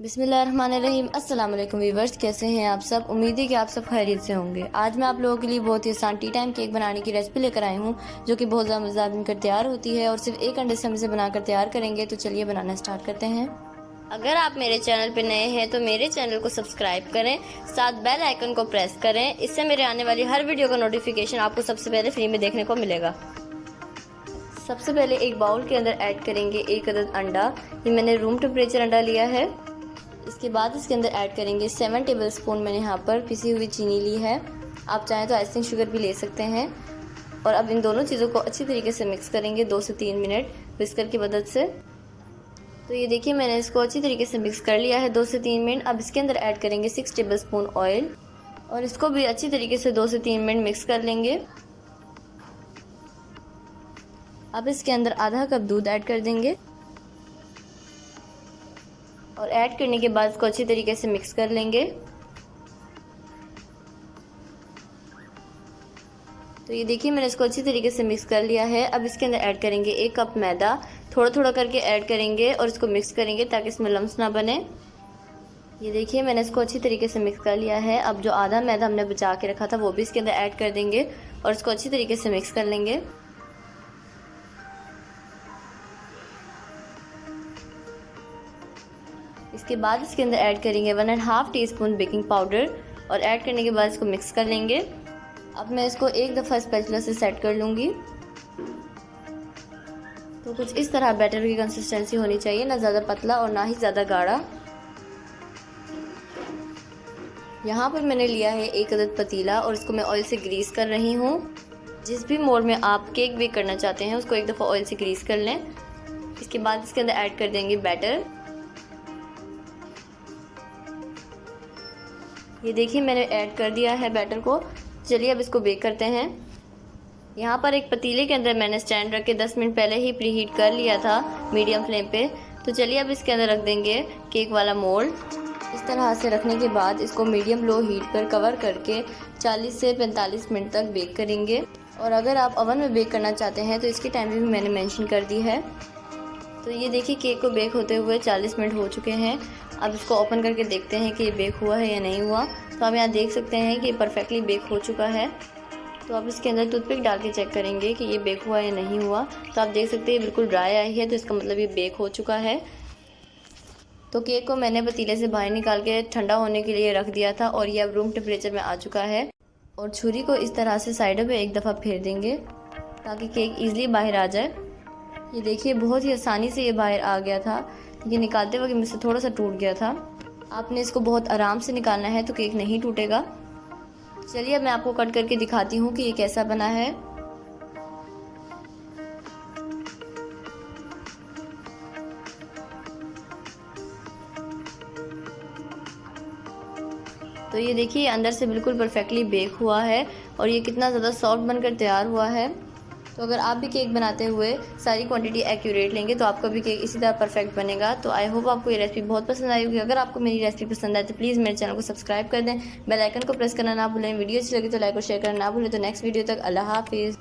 बिस्मिल्लाहिर्रहमानिर्रहीम। अस्सलाम वालेकुम वीवर्स, कैसे हैं आप सब। उम्मीद है कि आप सब खैरियत से होंगे। आज मैं आप लोगों के लिए बहुत ही आसान टी टाइम केक बनाने की रेसिपी लेकर आई हूँ, जो कि बहुत ज़्यादा मज़ेदार बनकर तैयार होती है और सिर्फ 1 घंटे से हम इसे बनाकर तैयार करेंगे। तो चलिए बनाना स्टार्ट करते हैं। अगर आप मेरे चैनल पर नए हैं तो मेरे चैनल को सब्सक्राइब करें, साथ बेल आइकन को प्रेस करें। इससे मेरे आने वाली हर वीडियो का नोटिफिकेशन आपको सबसे पहले फ्री में देखने को मिलेगा। सबसे पहले एक बाउल के अंदर ऐड करेंगे 1 अदद अंडा। ये मैंने रूम टेम्परेचर अंडा लिया है। इसके बाद इसके अंदर ऐड करेंगे 7 टेबलस्पून मैंने यहाँ पर पिसी हुई चीनी ली है। आप चाहें तो आइसिंग शुगर भी ले सकते हैं। और अब इन दोनों चीज़ों को अच्छी तरीके से मिक्स करेंगे 2 से 3 मिनट विस्कर की मदद से। तो ये देखिए मैंने इसको अच्छी तरीके से मिक्स कर लिया है 2 से 3 मिनट। अब इसके अंदर ऐड करेंगे 6 टेबलस्पून ऑयल और इसको भी अच्छी तरीके से 2 से 3 मिनट मिक्स कर लेंगे। अब इसके अंदर आधा कप दूध ऐड कर देंगे और ऐड करने के बाद इसको अच्छी तरीके से मिक्स कर लेंगे। तो ये देखिए मैंने इसको अच्छी तरीके से मिक्स कर लिया है। अब इसके अंदर ऐड करेंगे 1 कप मैदा। थोड़ा थोड़ा करके ऐड करेंगे और इसको मिक्स करेंगे ताकि इसमें लम्स ना बने। ये देखिए मैंने इसको अच्छी तरीके से मिक्स कर लिया है। अब जो आधा मैदा हमने बचा के रखा था वो भी इसके अंदर ऐड कर देंगे और इसको अच्छी तरीके से मिक्स कर लेंगे। इसके बाद इसके अंदर ऐड करेंगे 1.5 टीस्पून बेकिंग पाउडर और ऐड करने के बाद इसको मिक्स कर लेंगे। अब मैं इसको एक दफ़ा स्पैचुला से सेट कर लूँगी। तो कुछ इस तरह बैटर की कंसिस्टेंसी होनी चाहिए, ना ज़्यादा पतला और ना ही ज़्यादा गाढ़ा। यहाँ पर मैंने लिया है 1 अदद पतीला और इसको मैं ऑयल से ग्रीस कर रही हूँ। जिस भी मोड में आप केक बेक करना चाहते हैं उसको एक दफ़ा ऑयल से ग्रीस कर लें। इसके बाद इसके अंदर ऐड कर देंगे बैटर। ये देखिए मैंने ऐड कर दिया है बैटर को। चलिए अब इसको बेक करते हैं। यहाँ पर एक पतीले के अंदर मैंने स्टैंड रख के 10 मिनट पहले ही प्री हीट कर लिया था मीडियम फ्लेम पे। तो चलिए अब इसके अंदर रख देंगे केक वाला मोल्ड। इस तरह से रखने के बाद इसको मीडियम लो हीट पर कवर करके 40 से 45 मिनट तक बेक करेंगे। और अगर आप ओवन में बेक करना चाहते हैं तो इसकी टाइमिंग भी मैंने मेंशन कर दी है। तो ये देखिए केक को बेक होते हुए 40 मिनट हो चुके हैं। अब इसको ओपन करके देखते हैं कि ये बेक हुआ है या नहीं हुआ। तो आप यहाँ देख सकते हैं कि ये परफेक्टली बेक हो चुका है। तो आप इसके अंदर टूथपिक डाल के चेक करेंगे कि ये बेक हुआ या नहीं हुआ। तो आप देख सकते हैं ये बिल्कुल ड्राई आई है, तो इसका मतलब ये बेक हो चुका है। तो केक को मैंने पतीले से बाहर निकाल के ठंडा होने के लिए रख दिया था और ये अब रूम टेम्परेचर में आ चुका है। और छुरी को इस तरह से साइडों पर एक दफ़ा फेर देंगे ताकि केक ईज़िली बाहर आ जाए। ये देखिए बहुत ही आसानी से ये बाहर आ गया था। ये निकालते वक्त मुझसे थोड़ा सा टूट गया था। आपने इसको बहुत आराम से निकालना है तो केक नहीं टूटेगा। चलिए अब मैं आपको कट करके दिखाती हूँ कि ये कैसा बना है। तो ये देखिए अंदर से बिल्कुल परफेक्टली बेक हुआ है और ये कितना ज़्यादा सॉफ्ट बनकर तैयार हुआ है। तो अगर आप भी केक बनाते हुए सारी क्वांटिटी एक्यूरेट लेंगे तो आपका भी केक इसी तरह परफेक्ट बनेगा। तो आई होप आपको ये रेसिपी बहुत पसंद आई होगी। अगर आपको मेरी रेसिपी पसंद आए तो प्लीज़ मेरे चैनल को सब्सक्राइब कर दें, बेल आइकन को प्रेस करना ना भूलें। वीडियो अच्छी लगी तो लाइक और शेयर करना ना भूलें। तो नेक्स्ट वीडियो तक अल्लाह हाफिज़।